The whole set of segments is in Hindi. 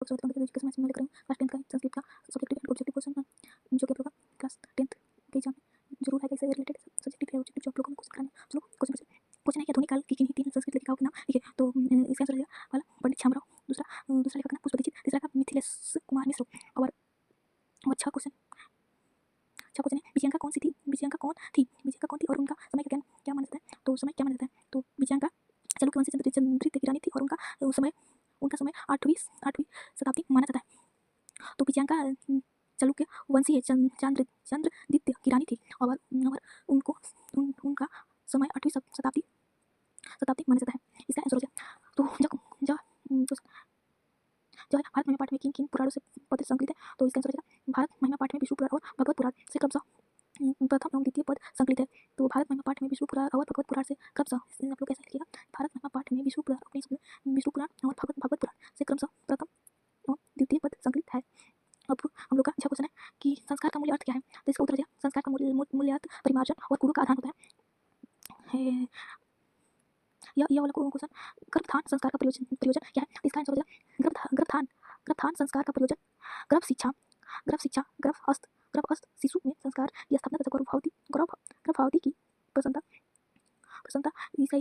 तो स्वागत है एजुकेशन मैथ्स में लेकर क्लास 10 का संस्कृत का सब्जेक्टिव एंड ऑब्जेक्टिव क्वेश्चन जो कि आप लोग का क्लास 10 के एग्जाम में जरूर है, इससे रिलेटेड सब्जेक्टिव है ऑब्जेक्टिव जो आप लोगों को क्वेश्चन कराना। चलो क्वेश्चन है कि आधुनिक काल की किन्हीं तीन संस्कृत लेखिकाओं के नाम लिखे। तो इसका आंसर रहेगा पहला पंडित छामराव, दूसरा लेखक का नाम पुष्प दीक्षित, तीसरा का मिथिलेश कुमार मिश्र। और अच्छा क्वेश्चन है विजयंका कौन थी और उनका समय क्या माना जाता है। तो समय क्या माना जाता है, तो विजयंका चालुक्य वंश से चंद्रित की रानी थी और उनका समय 8वीं शताब्दी माना जाता है। तो विजयंका चालुक्य वंशी है, चंद्रदित्य की रानी थी और उनका समय 8वीं शताब्दी माना जाता है। इसका आंसर हो जाए तो जो है भारत महिमा पाठ में किन पुराणों से पद संकलित है। तो इसका आंसर हो जाएगा भारत महिमा पाठ में विष्णु पुराण और भगवत पुराण से क्रमशः प्रथम एवं द्वितीय पद संकलित है। तो भारत महिमा पाठ में विष्णु पुराण और भगवत पुराण से क्रमशः, आप लोग कैसे लिखिएगा, भारत महिमा पाठ में विष्णु पुराण और भगवत पुराण से क्रमशः प्रथम एवं द्वितीय पद संकलित है। अब हम लोग का अच्छा क्वेश्चन है कि संस्कार का मूल्य अर्थ क्या है। तो इसका उत्तर है संस्कार का मूल्य अर्थ परिमार्जन और गुरु का आधान होता है। यह वाला क्वेश्चन गर्भधान संस्कार का प्रयोजन क्या है। इसका आंसर हो जाएगा गर्भधान संस्कार का प्रयोजन गर्भस्थ शिशु में संस्कार की स्थापना तथा गर्भवती की प्रसन्नता। इसका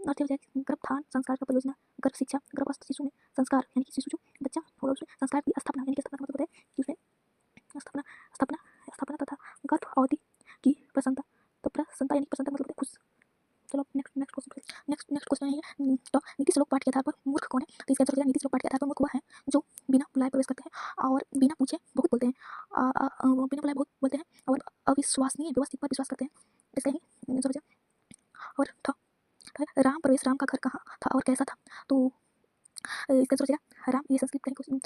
अर्थ हो जाएगा गर्भधान संस्कार का प्रयोजन गर्भ शिक्षा, गर्भस्थ शिशु में संस्कार यानी कि शिशु जो बच्चा होगा उसमें संस्कार की स्थापना यानी कि स्थापना का मतलब होता है कि उसमें स्थापना तथा गर्भवती की प्रसन्नता। तो प्रसन्नता यानी प्रसन्नता मतलब खुश। चलो नेक्स्ट क्वेश्चन है तो नीति श्लोक पाठ के आधार पर मूर्ख कौन है। तो इसका आंसर हो जाएगा नीति श्लोक पाठ के आधार पर मूर्ख वह है जो बिना बुलाए प्रवेश करते हैं और बिना पूछे बहुत बोलते हैं और अविश्वसनीय व्यवस्थित पर विश्वास करते हैं। इसका ही आंसर हो जाएगा। और राम का घर कहाँ था और कैसा था। तो इसका आंसर हो जाएगा राम, ये संस्कृत का क्वेश्चन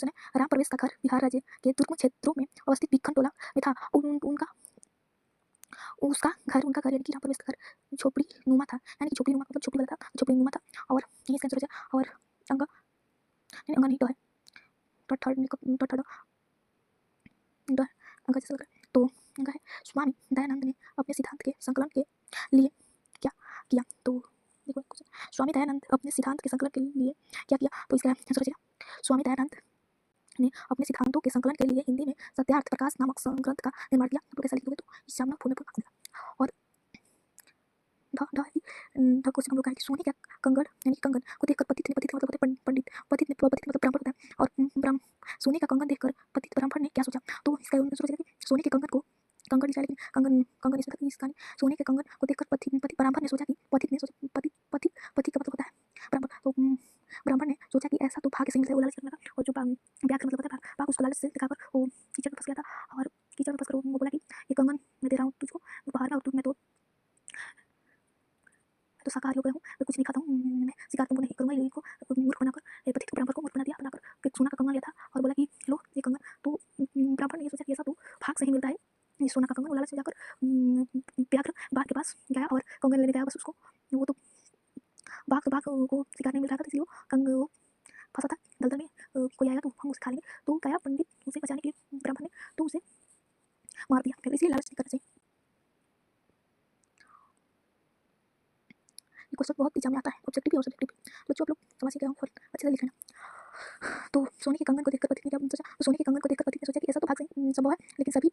है। राम प्रवेश का घर बिहार राज्य के दुर्गम क्षेत्रों में अवस्थित भिक्खन टोला में था। उनका घर यानी कि राम प्रवेश का घर झोपड़ी नुमा था, यानी कि झोपड़ी नुमा मतलब झोपड़ी वाला था, झोपड़ी नुमा था। और यही इसका आंसर हो जाएगा। और अंग नहीं तो है तो अंग है स्वामी दयानंद ने अपने सिद्धांत के संकलन के लिए क्या किया। तो देखो स्वामी दयानंद अपने सिद्धांत के संकलन के लिए क्या किया। तो इसका आंसर हो जाएगा स्वामी दयानंद ने अपने सिद्धांतों के संकलन के लिए हिंदी में सत्यार्थ प्रकाश नामक ग्रंथ का निर्माण किया। तो कैसा लिखोगे, तो सामना फोन पर और क्वेश्चन हम लोग का है कि सोने का कंगन यानी कंगन को देखकर पतित ने मतलब होता है पंडित, पतित ने मतलब ब्राह्मण होता है। और सोने का कंगन देखकर पतित ब्राह्मण ने क्या सोचा। तो इसका आंसर हो जाएगा कि सोने के कंगन को कंगन लिखा, लेकिन कंगन इसका सोने के कंगन को देखकर पति ब्राह्मण ने सोचा कि पति का मतलब होता है ब्राह्मण। तो ब्राह्मण ने सोचा कि ऐसा तो भाग्य से मिलता है, वो लालच करने लगा। और जो व्याघ्र मतलब होता है भाग उसको लालच से दिखाकर वो कीचड़ में फंस गया था। और कीचड़ में फंसकर वो बोला कि ये कंगन मैं दे रहा हूँ तुझको उपहार में, और मैं तो शाकाहारी हो गया हूँ, मैं कुछ नहीं खाता हूँ, मैं शिकार तुमको नहीं करूँगा। इनको मूर्ख बनाकर पतित ब्राह्मण को मूर्ख बना दिया, बनाकर सोना का कंगन लिया था और बोला कि लो ये कंगन। तो ब्राह्मण ने ये सोचा कि ऐसा तो भाग से ही मिलता है ये सोना का कंगन। लालच से जाकर व्याघ्र बाघ के पास गया और कंगन लेने गया। बस उसको वो तो बाघ को शिकार नहीं मिल रहा था, इसलिए वो कंगन वो फंसा था दलदल में। कोई आएगा तो हम उसे खा लेंगे। तो गया पंडित उसे बचाने के लिए ब्राह्मण ने, तो उसे मार दिया। इसलिए लालच नहीं करना चाहिए। क्वेश्चन बहुत एग्जाम में आता है, ऑब्जेक्टिव और सब्जेक्टिव। तो बच्चों आप लोग समझ गए हो, अच्छे से लिखना। तो सोने के कंगन को देखकर पति ने क्या सोचा। तो सोने के कंगन को देखकर पति ने सोचा कि ऐसा तो भाग से संभव है, लेकिन सभी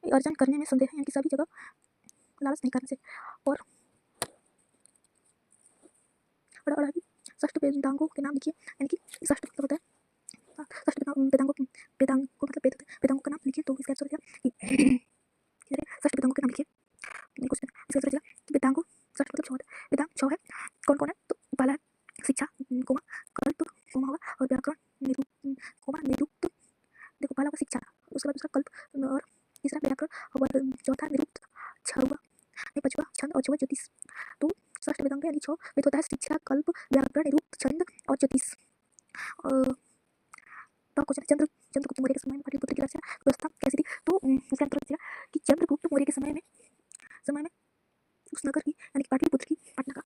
अर्जन करने में संदेह है, यानी कि सभी जगह लालच नहीं करना चाहिए। और षष्ठ वेदांगों के नाम लिखिए, यानी कि षष्ठ मतलब होता है षष्ठ वेदांगों मतलब वेदांगों का नाम लिखिए। तो इसका आंसर हो जाएगा षष्ठ वेदांगों के नाम लिखिए। इसका आंसर हो जाएगा वेदांगों षष्ठ मतलब 6 है। वेदांग 6 है, कौन कौन है। तो पहला है शिक्षा कोमा कल्प कोमा होगा, और व्याकरण कोमा निरुक्त। देखो पहला होगा शिक्षा, उसके बाद दूसरा कल्प, और तीसरा व्याकरण, और चौथा निरुक्त, छठवां पांचवा छंद और छठवां ज्योतिष। तो षष्ठ वेदांग यानी 6 वेद होता है शिक्षा कल्प व्याकरण निरुक्त छंद और ज्योतिष। तो क्वेश्चन चंद्रगुप्त मौर्य के समय में पाटलिपुत्र की रक्षा व्यवस्था कैसी थी। तो इसका आंसर हो जाएगा कि चंद्रगुप्त मौर्य के समय में उस नगर की यानी कि पाटलिपुत्र की पटना का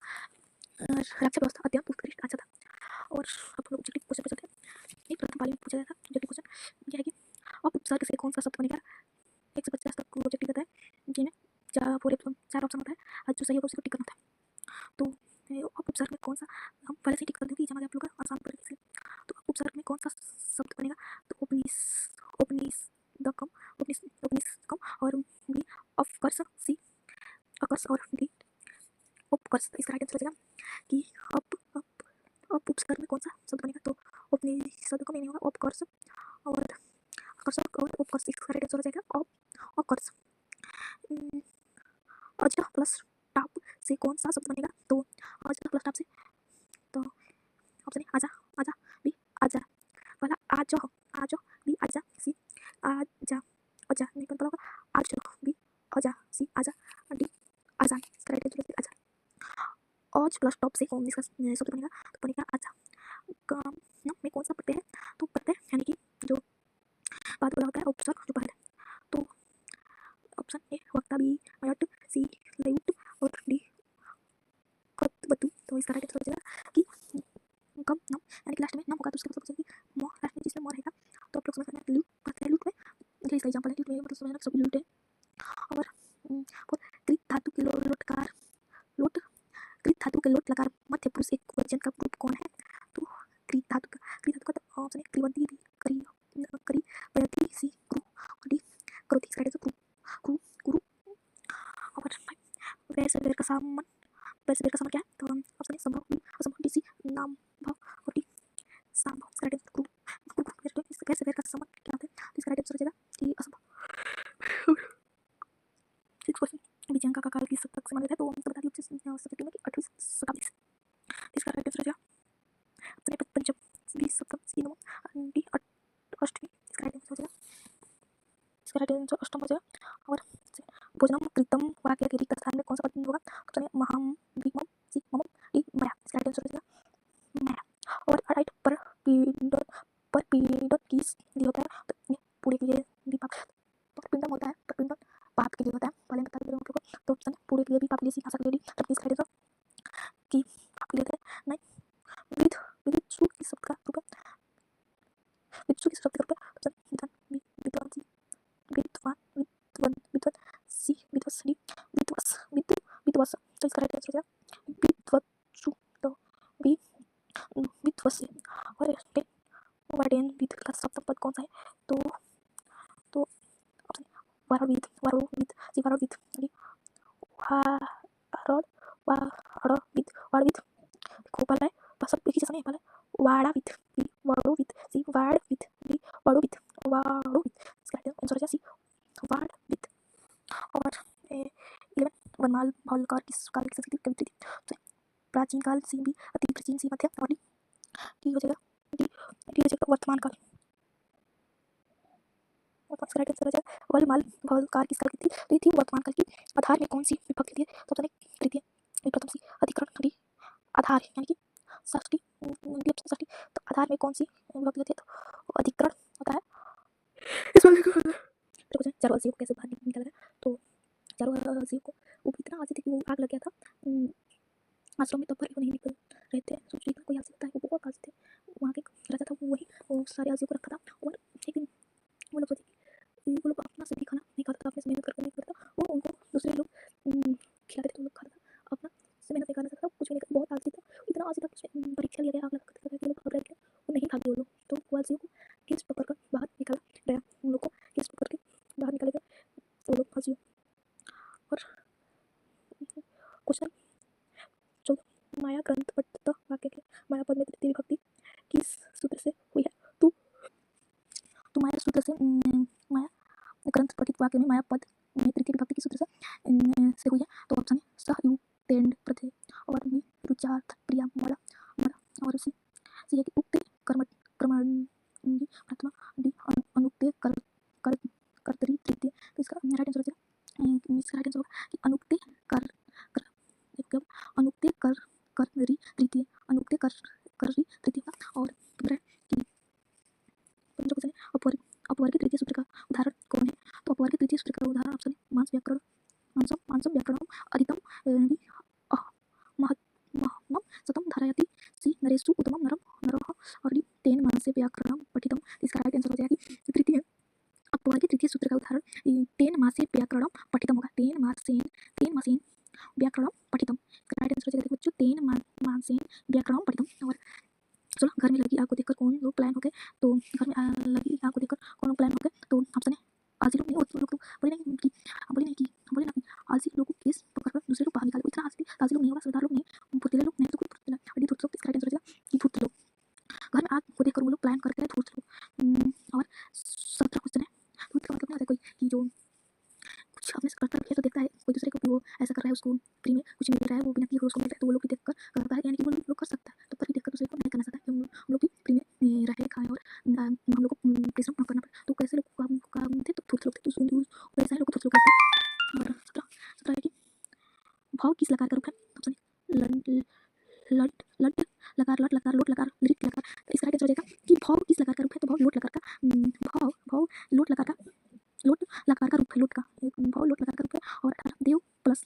रक्षा व्यवस्था अत्यंत उत्कृष्ट अच्छा था। और आप लोग ऑब्जेक्टिव क्वेश्चन पर चलते हैं। एक प्रथम पाली में पूछा गया था ऑब्जेक्टिव क्वेश्चन यह है कि उपसर्ग से कौन सा शब्द बनेगा। 150 तक ऑब्जेक्टिव देता है, जिन्हें 4 ऑप्शन होता है, और जो सही होगा उसी को टिक करना होता है। तो उपसर्ग में कौन सा, हम पहले से टिक कर दूँगी, जमा आप लोग का आसान पड़ेगा इसलिए। तो कौन सा शब्द बनेगा? तो उपनिषदकम, उपनिषदकम, और बी अपकर्ष, सी अकर्ष, और डी उपकर्ष। इसका राइट आंसर हो जाएगा कि उपसर्ग में कौन सा शब्द बनेगा? तो उपनिषदकम यानी होगा अपकर्ष और आकर्षक और उपकर्ष। इसका राइट आंसर हो जाएगा अपकर्ष। अज प्लस टाप से कौन सा शब्द बनेगा? तो अज प्लस टाप से, तो ऑप्शन ए आजा, आजा, बी आजा, पहला आजो, आजो, बी आजा, सी आजा, अजा नहीं पता होगा, आजो, बी अजा, सी आजा, डी आजान। इसका राइट आंसर है आजा। अज प्लस टॉप से कौन सा शब्द बनेगा? तो बनेगा आजा। नाम में कौन सा प्रत्यय है? तो प्रत्यय यानी कि जो बाद वाला होता है उपसर्ग जो पहले, तो ऑप्शन ए वक्ता, बी मयट, सी लयुट, और डी कतवतु। तो इसका राइट आंसर हो जाएगा कि कम नम यानी कि लास्ट में नम होगा तो उसका मतलब कि म लास्ट में जिसमें म रहेगा। तो आप लोग समझ सकते हैं लूट कहते हैं, लूट में ये इसका एग्जांपल है, लूट में मतलब समझना सब लूट है। और कृत धातु के लोटकार, लोट कृत धातु के लोट लकार मध्य पुरुष एक वचन का रूप कौन है? तो कृत धातु का ऑप्शन है कृवंती, बी करी, करी वयति, सी क्रू, डी करोति। इसका राइट आंसर क्रू, क्रू। और वैर से वैर का सामन, वैर से वैर का सामन क्या है? तो ऑप्शन ए संभव, बी असंभव, डी सी नाम भाव, और डी संभव। इसका राइट आंसर क्रू, क्रू वैर से वैर का सामन क्या होता है? तो इसका राइट आंसर हो जाएगा कि असंभव। सिक्स क्वेश्चन विजयंका का काल किस शतक से माना जाता है? तो हमको बता दिया सब्जेक्ट में कि 8वीं शताब्दी से। इसका राइट आंसर हो जाएगा अपने पंचम, बी सप्तम, सी नवम, डी अष्टमी। इसका राइट आंसर हो जाएगा, इसका राइट आंसर अष्टम हो जाएगा। और भोजनम कृतम वाक्य के रिक्त स्थान में कौन सा पद होगा? तो चलिए महम, बी मम, सी मम, डी मया। इसका राइट आंसर हो जाएगा मया। और राइट पर पीड़न किस लिए होता है? तो ये पूरे के लिए भी पाप, परपिंडम होता है, परपिंडम पाप के लिए होता है, पहले बता दे रहा हूँ आप लोगों को। तो ऑप्शन पूरे के लिए भी पाप के लिए सिखा सकते हैं, तब इसका राइट आंसर कि पाप के लिए होता है। नहीं विद विदित्सु किस शब्द का रूप है? विदित्सु किस शब्द का रूप है? ऑप्शन विद्वान, बी विद्वान, सी विद्वान, विद्वान, विद्वान, सी विद्वस, डी विद्वस, विद्वस। तो इसका राइट आंसर हो जाएगा विद्वत्सु, तो बी विद्वस। और वार्डेन विद का सप्तम पद कौन सा है? तो ऑप्शन वारविद, वारविद, सी वारविद, डी वारड, वारविद, वारविद। देखो पहला है सब एक ही जैसा नहीं, पहला वाड़ाविद, बी वाड़ोविद, सी वाड़विद, डी वाड़ोविद, वाड़ोविद। इसका राइट आंसर हो जाएगा सी वाड़विद। और 11 वनमाल भावलकार किस काल की संस्कृति कवित्री थी? तो प्राचीन काल, सी बी अति प्राचीन, सी मध्य, और डी हो जाएगा डी हो जाएगा वर्तमान काल। इसका राइट आंसर हो जाएगा वनमाल भावलकार किस काल की थी? तो ये थी वर्तमान काल की। आधार में कौन सी विभक्ति थी? तो ऑप्शन ए तृतीय, बी प्रथम, सी अधिकरण, डी आधार यानी कि षष्ठी, षष्ठी। तो आधार में कौन सी विभक्ति होती है? तो अधिकरण होता है। इस वाले को देखो चारों अजीब कैसे बाहर निकल गया। तो चारों अजीब को वो इतना आगे थे कि वो आग लग गया था आश्रम में, तब पर वो नहीं निकल रहे थे। सोच रही कोई आगे होता है, वो बहुत आगे थे। वहाँ के राजा था, वो वही वो सारे अजीब को रखा था। और एक दिन वो लोग सोचे कि वो लोग अपना से भी खाना नहीं खाता था, अपने से मेहनत करके नहीं करता, वो उनको दूसरे लोग खिलाते थे, तो लोग खाता था, अपना से मेहनत नहीं करना सकता, कुछ भी नहीं, बहुत आलसी था, इतना आलसी था। उसमें परीक्षा लिया गया, आग लगा था कि लोग घबरा गए, वो नहीं भागे वो लोग। तो वो आलसियों को केस पकड़ कर बाहर निकाला गया, उन लोग को केस पकड़ के बाहर निकाले गए वो लोग आलसियों। और क्वेश्चन 14 माया ग्रंथ पठित वाक्य के माया पद में तृतीय विभक्ति किस सूत्र से हुई है? तो माया सूत्र से माया ग्रंथ पठित वाक्य में माया पद में तृतीय विभक्ति किस सूत्र से हुई है? तो ऑप्शन है सहयुक्तेन प्रत्यय, और बी रुचार्थ प्रिया मरा मरा, और सी है कि उक्ते कर्मणि प्रथमा, डी अनुक्ते कर्तरि तृतीय। तो इसका राइट आंसर हो जाएगा, इसका राइट आंसर होगा कि अनुक्ते कर अनुक्ते कर्तरि तृतीय, अनुक्ते कर्तरि तृतीय। और क्वेश्चन है अपवर्ग तृतीय सूत्र का उदाहरण कौन है? तो अपवर्ग तृतीय सूत्र का उदाहरण ऑप्शन है मांस व्याकरण, मांसम व्याकरणम अधितम, महत्तम शतम धारयति, सी नरेषु उत्तमम नरम नरः, और डी तेन मांसे व्याकरणम पठितम। इसका राइट आंसर हो जाएगा कि तृतीय अपवर्ग तृतीय सूत्र का उदाहरण तेन मासे व्याकरणम पठितम होगा, तेन मासेन व्याकरणम पठितम। राइट आंसर हो जाएगा बच्चों तेन मासेन व्याकरणम पठितम। और चलो, घर में लगी आग को देखकर कौन लोग प्लान हो गए, तो घर में लगी आग को देखकर कौन लोग प्लान हो गए, तो ऑप्शन है आलसी लोग नहीं, और लोग तो बोले नहीं कि बोले नहीं कि बोले ना कि आलसी लोगों को केस पकड़कर दूसरे लोग बाहर निकाले, इतना आलसी लोग नहीं होगा, समझदार लोग नहीं, फुर्तीले लोग नहीं, तो कोई फुर्तीला अड़ी धूर्त लोग, इसका राइट आंसर हो जाएगा कि धूर्त लोग। घर में आग को देखकर वो लोग प्लान करके धूर्त लोग। और 17 क्वेश्चन है। धूर्त का मतलब क्या होता है, कोई कि जो कुछ अपने से करता है तो देखता है कोई दूसरे को भी वो ऐसा कर रहा है, उसको फ्री में कुछ मिल रहा है, वो बिना किए उसको मिल रहा है, तो वो लोग भी देखकर करता है, यानी कि वो लोग कर सकता है, तो पर ही देखकर दूसरे को नहीं करना चाहता है, हम लोग भी फ्री में रहे खाएं और हम लोग को परिश्रम न करना पड़े, तो कैसे लोग काम थे, तो थोड़े लोग थे, तो वैसा लोग को थोड़े लोग करते हैं। और 17 है कि भाव किस लकार का रूप है, ऑप्शन लट लट लकार, लट लकार, लोट लकार, लिट लकार, तो इसका राइट आंसर हो जाएगा कि भाव किस लकार का रूप है, तो भाव लोट लकार का, भाव भाव लोट लकार का, लोट लकार का रूप है, लोट का भाव लोट लकार का रूप है। और 18 देव प्लस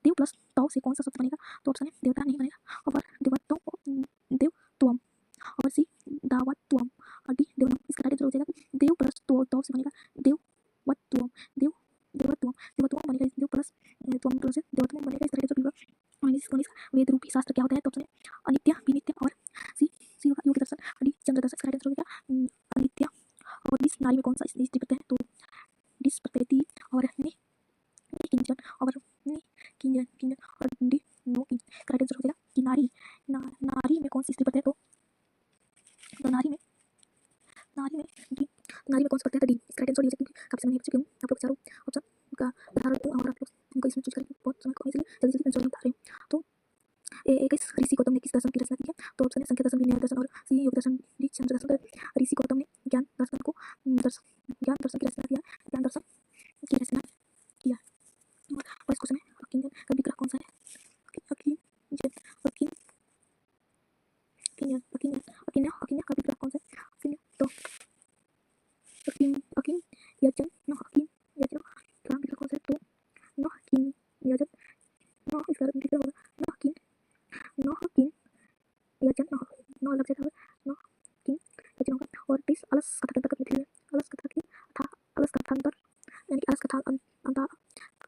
देव प्लस तौ से कौन सा शब्द बनेगा, तो ऑप्शन है देवता नहीं बनेगा, और देवत्वम, देवत्वम, और सी दावत्वम, और डी देवनम, इसका राइट आंसर हो जाएगा देव प्लस तौ से बनेगा देवत्वम, देवत्वम, देवत्वम बनेगा, देव प्लस त्वम प्लस देवत्वम बनेगा, इसका राइट आंसर होगा 19 वेद रूपी शास्त्र क्या होता है, तो ऑप्शन है अनित्य, विनित्य, और सी होगा योगी दर्शन, डी चंद्र दर्शन, इसका राइट आंसर हो जाएगा अनित्य। और डिस नारी में कौन सा स्त्री प्रत्यय है, तो डिस प्रत्यय, और किंजन, और किंजन किंजन, और डी नो किंजन, इसका राइट आंसर हो जाएगा कि नारी, नारी में कौन सी स्त्री प्रत्यय है, तो नारी में डी, नारी में कौन सा प्रत्यय है, डी, इसका राइट आंसर हो जाएगा, क्योंकि काफी समय चुके हूँ, आप लोग चारों ऑप्शन का उदाहरण दूँ और आप लोग उनको इसमें चूज करके बहुत समय को इसलिए जल्दी जल्दी आंसर बता रहे हैं। तो 21 ऋषि गौतम ने किस दर्शन की रचना की है, तो ऑप्शन है संख्या दर्शन, विनय दर्शन, और सी योग दर्शन, डी चंद्र दर्शन। ऋषि गौतम ने ज्ञान दर्शन की रचना किया, ज्ञान दर्शन की रचना किया। और इस क्वेश्चन में किंजन का विग्रह कौन सा है, अकिन्य का विग्रह कौन सा है, अकिन्य, तो अकिन यजन न, अकिन यजन का विग्रह कौन सा है, तो न अकिन यजन, न इसका विग्रह होगा न अकिन यजन, न अलग जगह न अकिन यजन होगा। और 23 अलस कथांतर का मिथिला, अलस कथा की था, अलस कथांतर यानी कि अलस कथा अंता,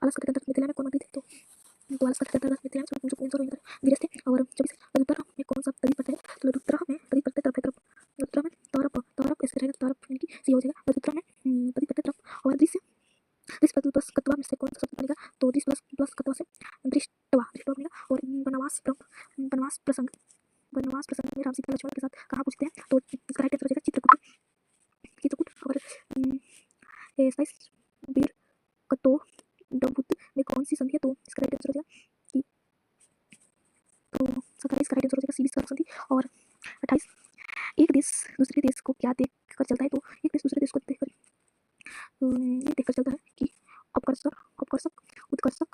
अलस कथांतर मिथिला में कौन नदी थे, तो अलस कथांतर मिथिला में जो आंसर होगा धीरज थे। और 24 लदुत्तर में कौन सा तदी पड़ता है, तो लदुत्तर में तदी पड़ता है तरफ है, तरफ लदुत्तर में तरफ तरफ ऐसे रहेगा, तरफ यानी कि सी हो जाएगा, लदुत्तर में तदी पड़ता है तरफ। और दृश्य प्लस कत्वा में से कौन सा शब्द बनेगा, तो दृश्य प्लस कत्वा से दृष्टवा बनेगा। और वनवास प्रसंग में राम सीता लक्ष्मण के साथ कहाँ पूछते हैं, तो इसका राइट आंसर हो जाएगा चित्रकूट। और 27 वीर कतो डबुत में कौन सी संधि है, तो इसका राइट आंसर हो जाएगा कि, तो 27 का राइट आंसर हो जाएगा सी संधि। और 28 एक देश दूसरे देश को क्या देख कर चलता है, तो एक देश दूसरे देश को देखकर ये देखकर चलता है कि अपकर्षक उत्कर्षक,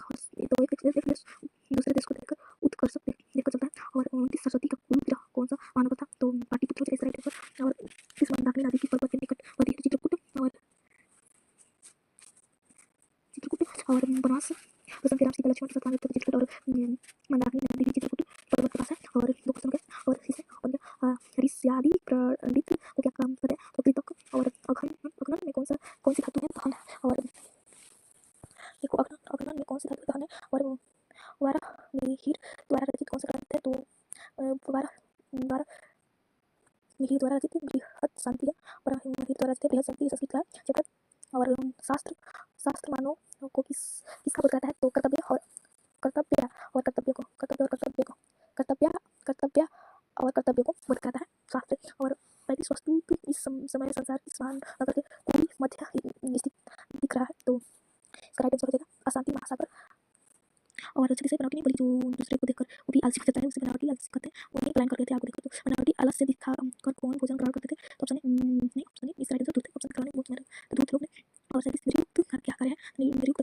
तो एक देश दूसरे देश को देखकर उत्कर्षक देखकर चलता है। और 29 सरस्वती का कुल ग्रह कौन सा मानव था, तो पाटलिपुत्र हो जाएगा इसका राइट आंसर। और इस मंदाकिनी नदी किस पर्वत के निकट होती है, चित्रकूट। और वनवास प्रसंग के राम सीता लक्ष्मण के साथ वहाँ चित्रकूट, और मंदाकिनी नदी भी चित्रकूट पर्वत के पास है। और 2 क्वेश्चन गए, और इसे ऋष्यादि पंडित को क्या काम करते हैं, तो कृतक। और अघन में कौन सी धातु है, दहन। और देखो अघन में कौन सी धातु दहन है, और वारा मिहिर द्वारा रचित कौन सा ग्रंथ है, तो वारा मिहिर द्वारा रचित बृहद शांति है, और मिहिर द्वारा रचित बृहद शांति संस्कृत का चैप्टर। और शास्त्र मानव को किसका बोध करता है, तो कर्तव्य और कर्तव्य और कर्तव्य को बोध करता है शास्त्र। और 35 वस्तु इस समय संसार की समान नगर के पूरी मध्य स्थित दिख रहा है, तो इसका राइट आंसर हो जाएगा अशांति महासागर। और जैसे बनावटी बोली, जो दूसरे को देखकर वो भी आलसी हो जाता है, उसे बनावटी आलसी कहते हैं, वो नहीं प्लान करते थे आपको देखकर, तो बनावटी आलस से दिखा कर कौन भोजन ग्रहण करते थे, तो ऑप्शन नहीं, इसका राइट आंसर दूध, ऑप्शन कराने बहुत मेरा तो दूध लोग ने। और 37 निर्युक्त का क्या कार्य है, निर्युक्त